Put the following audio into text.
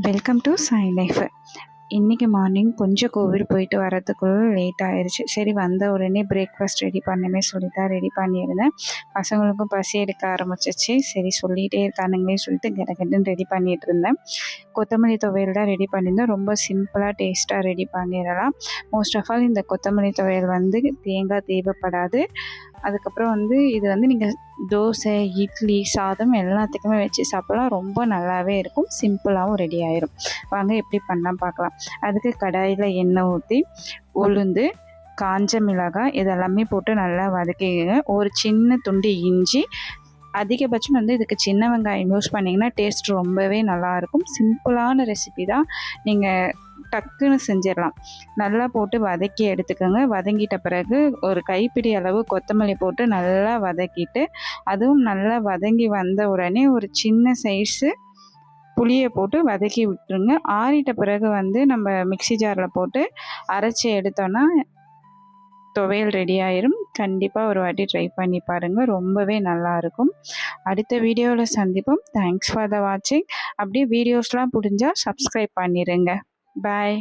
Welcome to Sai life. இன்றைக்கி morning கொஞ்சம் கோவில் போயிட்டு வரதுக்குள்ள லேட் ஆயிடுச்சு. சரி வந்த உடனே பிரேக்ஃபாஸ்ட் ரெடி பண்ணவே சொல்லி தான் ரெடி பண்ணியிருந்தேன். பசங்களுக்கும் பசி எடுக்க ஆரம்பிச்சிச்சு. சரி சொல்லிகிட்டே இருக்கானுங்களே சொல்லிட்டு கடகடன்னு ரெடி பண்ணிகிட்டு இருந்தேன். கொத்தமல்லி துவையல் தான் ரெடி பண்ணியிருந்தேன். ரொம்ப சிம்பிளாக டேஸ்ட்டாக ரெடி பண்ணிடலாம். மோஸ்ட் ஆஃப் ஆல் இந்த கொத்தமல்லி துவையல் தேங்காய் தேவைப்படாது. அதுக்கப்புறம் இது நீங்கள் தோசை, இட்லி, சாதம் எல்லாத்துக்குமே வச்சு சாப்பிட்லாம். ரொம்ப நல்லாவே இருக்கும். சிம்பிளாகவும் ரெடி ஆயிரும். வாங்க எப்படி பண்ணலாம் பார்க்கலாம். அதுக்கு கடாயில் எண்ணெய் ஊற்றி உளுந்து, காஞ்ச மிளகாய் இதெல்லாமே போட்டு நல்லா வதக்கிங்க. ஒரு சின்ன துண்டு இஞ்சி, அதிகபட்சம் இதுக்கு சின்ன வெங்காயம் யூஸ் பண்ணிங்கன்னா டேஸ்ட் ரொம்பவே நல்லாயிருக்கும். சிம்பிளான ரெசிபி தான், நீங்கள் டக்குன்னு செஞ்சிடலாம். நல்லா போட்டு வதக்கி எடுத்துக்கோங்க. வதங்கிட்ட பிறகு ஒரு கைப்பிடி அளவு கொத்தமல்லி போட்டு நல்லா வதக்கிட்டு, அதுவும் நல்லா வதங்கி வந்த உடனே ஒரு சின்ன சைஸு புளியை போட்டு வதக்கி விட்டுருங்க. ஆறிட்ட பிறகு நம்ம மிக்ஸி ஜாரில் போட்டு அரைச்சி எடுத்தோன்னா துவையல் ரெடி ஆயிரும். கண்டிப்பாக ஒரு வாட்டி ட்ரை பண்ணி பாருங்கள். ரொம்பவே நல்லாயிருக்கும். அடுத்த வீடியோவில் சந்திப்போம். தேங்க்ஸ் ஃபார் த வாட்சிங். அப்படியே வீடியோஸ்லாம் பிடிச்சா சப்ஸ்கிரைப் பண்ணிடுங்க. பாய்.